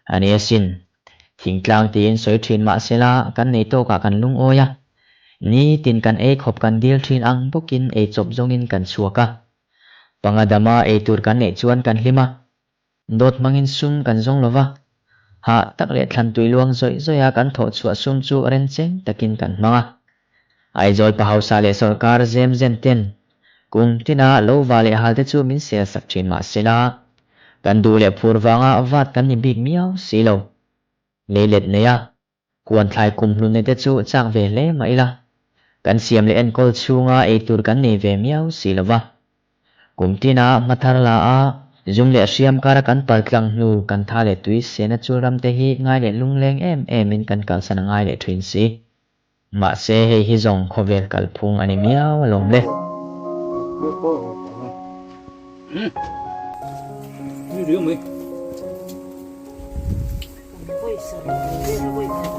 Ani asin thing tlang tin soi thin ma sela kan nei to ka kan lung oya ni tin kan e khop kan dil thin ang bokin e chop zongin kan suaka pangadama e tur kan nei chuan kan hlima dot mangin sum kan zong lova ha tak le Thlantui luang zoi zoya kan tho chua sum chu ren cheng takin kan manga aizol pahausa le sarkar zem zen ten kung tina lo vale halte chu min sel sak thin ma sela kan du le phurwanga avat kan ni big miao silo leilet neya kuan thlai kum hlun ne te chu chak ve le maila kan siam le en kol chunga e tur kan nei ve miao silova kumtina mathar la a zum le siam kara kan paltlang nu kan tha le tui sena churam te hi ngai le lungleng em in kan kal sana ngai le thin si ma se hei hi zong khovel kal phung ani miao lom le Ni riu mai. Không có sợ, không có sợ.